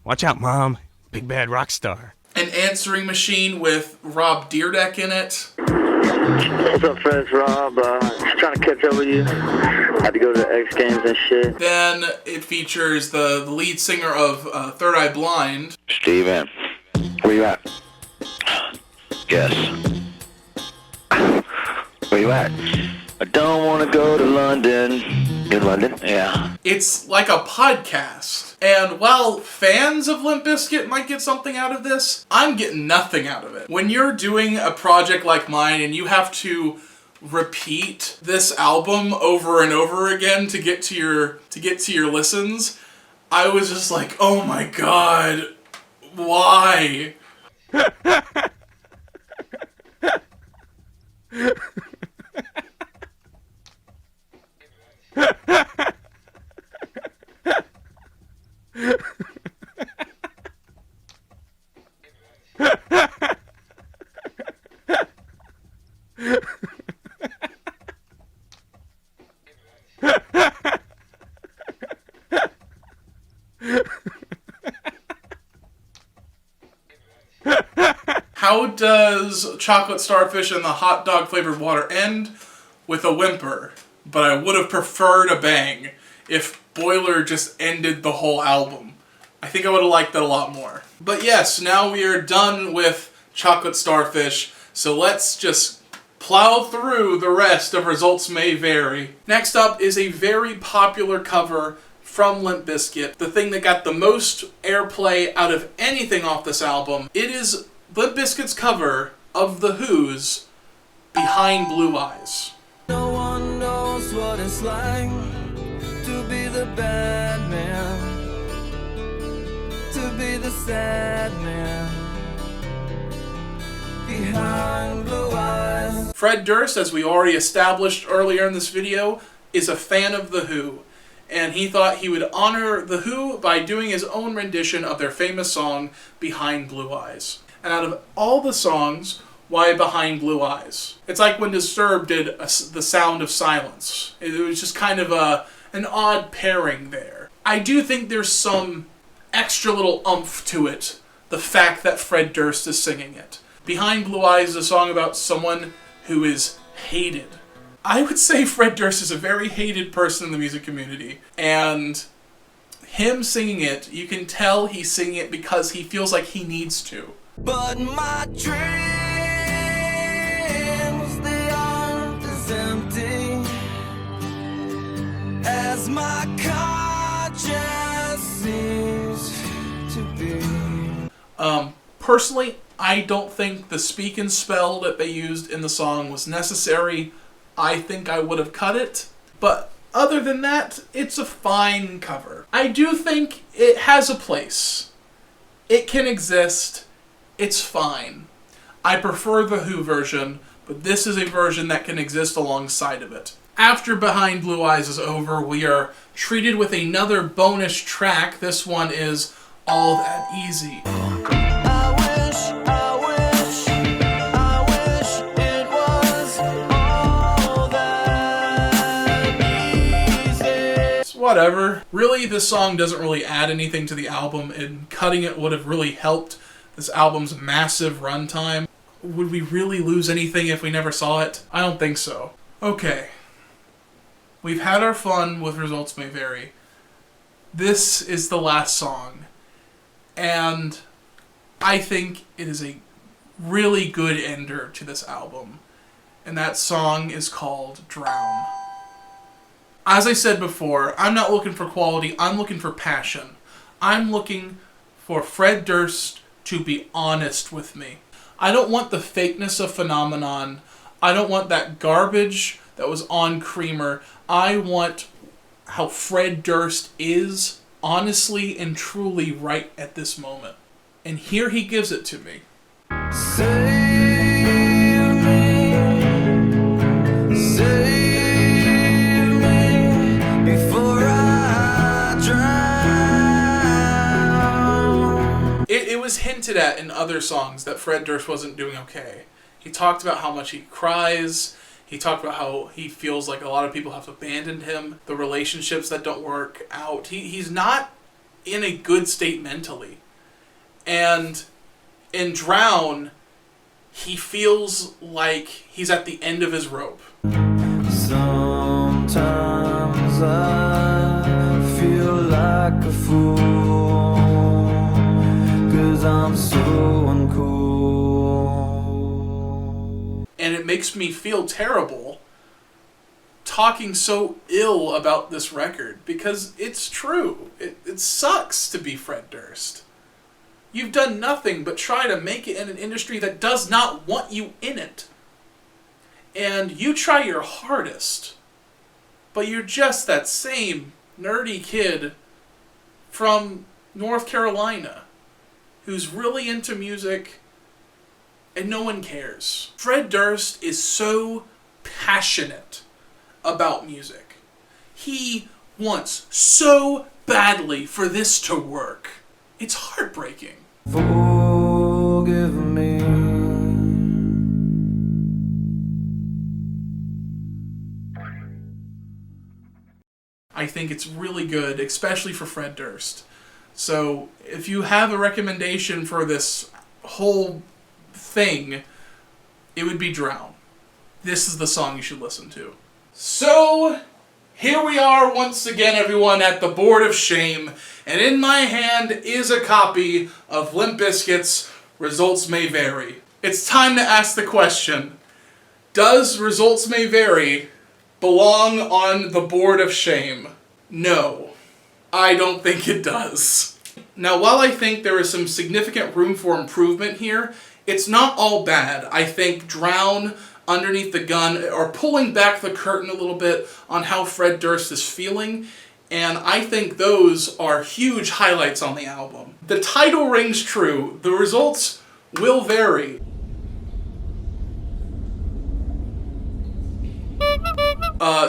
Watch out, Mom. Big bad rock star. An answering machine with Rob Dyrdek in it. What's up, friends? Rob. Just trying to catch up with you. Had to go to the X Games and shit. Then it features the lead singer of Third Eye Blind. Steven, where you at? Guess. Where you at? I don't want to go to London. In London? Yeah. It's like a podcast. And while fans of Limp Bizkit might get something out of this, I'm getting nothing out of it. When you're doing a project like mine and you have to repeat this album over and over again to get to your listens, I was just like, oh my god, why? How does Chocolate Starfish and the Hot Dog Flavored Water end? With a whimper. But I would have preferred a bang if Boiler just ended the whole album. I think I would have liked that a lot more. But yes, now we are done with Chocolate Starfish, so let's just plow through the rest of Results May Vary. Next up is a very popular cover from Limp Bizkit, the thing that got the most airplay out of anything off this album. It is Limp Bizkit's cover of The Who's Behind Blue Eyes. No one knows what it's like to be the bad man, to be the sad man behind blue eyes. Fred Durst, as we already established earlier in this video, is a fan of The Who, and he thought he would honor The Who by doing his own rendition of their famous song, Behind Blue Eyes. And out of all the songs, why Behind Blue Eyes? It's like when Disturbed did The Sound of Silence. It was just kind of an odd pairing there. I do think there's some extra little oomph to it, the fact that Fred Durst is singing it. Behind Blue Eyes is a song about someone who is hated. I would say Fred Durst is a very hated person in the music community, and him singing it, you can tell he's singing it because he feels like he needs to. But my dreams, they aren't as empty as my conscience seems to be. Personally, I don't think the speak and spell that they used in the song was necessary. I think I would have cut it. But other than that, it's a fine cover. I do think it has a place. It can exist. It's fine. I prefer the Who version, but this is a version that can exist alongside of it. After Behind Blue Eyes is over, we are treated with another bonus track. This one is All That Easy. Whatever. Really, this song doesn't really add anything to the album, and cutting it would have really helped this album's massive runtime. Would we really lose anything if we never saw it? I don't think so. Okay. We've had our fun with Results May Vary. This is the last song, and I think it is a really good ender to this album, and that song is called Drown. As I said before, I'm not looking for quality, I'm looking for passion. I'm looking for Fred Durst to be honest with me. I don't want the fakeness of Phenomenon. I don't want that garbage that was on Creamer. I want how Fred Durst is, honestly and truly, right at this moment. And here he gives it to me. It was hinted at in other songs that Fred Durst wasn't doing okay. He talked about how much he cries. He talked about how he feels like a lot of people have abandoned him. The relationships that don't work out. He's not in a good state mentally. And in Drown, he feels like he's at the end of his rope. Sometimes I feel like a fool, 'cause I'm so uncool. And it makes me feel terrible talking so ill about this record, because it's true. It sucks to be Fred Durst. You've done nothing but try to make it in an industry that does not want you in it. And you try your hardest, but you're just that same nerdy kid from North Carolina who's really into music and no one cares. Fred Durst is so passionate about music. He wants so badly for this to work. It's heartbreaking. Forgive me. I think it's really good, especially for Fred Durst. So, if you have a recommendation for this whole thing, it would be Drown. This is the song you should listen to. So, here we are once again, everyone, at the Board of Shame, and in my hand is a copy of Limp Bizkit's Results May Vary. It's time to ask the question, does Results May Vary belong on the Board of Shame? No, I don't think it does. Now, while I think there is some significant room for improvement here, it's not all bad. I think Drown, Underneath the Gun are pulling back the curtain a little bit on how Fred Durst is feeling, and I think those are huge highlights on the album. The title rings true. The results will vary.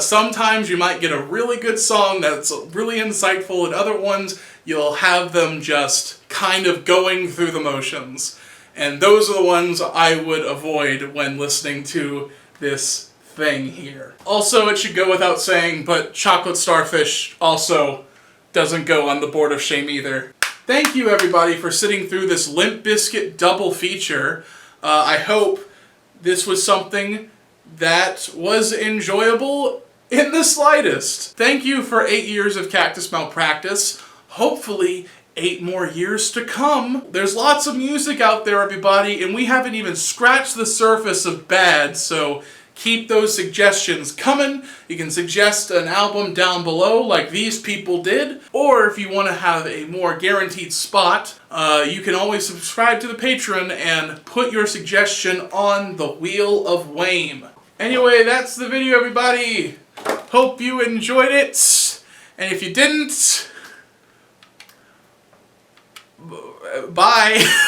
Sometimes you might get a really good song that's really insightful, and other ones you'll have them just kind of going through the motions. And those are the ones I would avoid when listening to this thing here. Also, it should go without saying, but Chocolate Starfish also doesn't go on the Board of Shame either. Thank you, everybody, for sitting through this Limp Bizkit double feature. I hope this was something that was enjoyable in the slightest. Thank you for 8 years of Cactus Malpractice. hopefully 8 more years to come. There's lots of music out there, everybody, and we haven't even scratched the surface of bad, so keep those suggestions coming. You can suggest an album down below like these people did, or if you want to have a more guaranteed spot, you can always subscribe to the Patreon and put your suggestion on the Wheel of Wame. Anyway, that's the video, everybody. Hope you enjoyed it, and if you didn't, bye.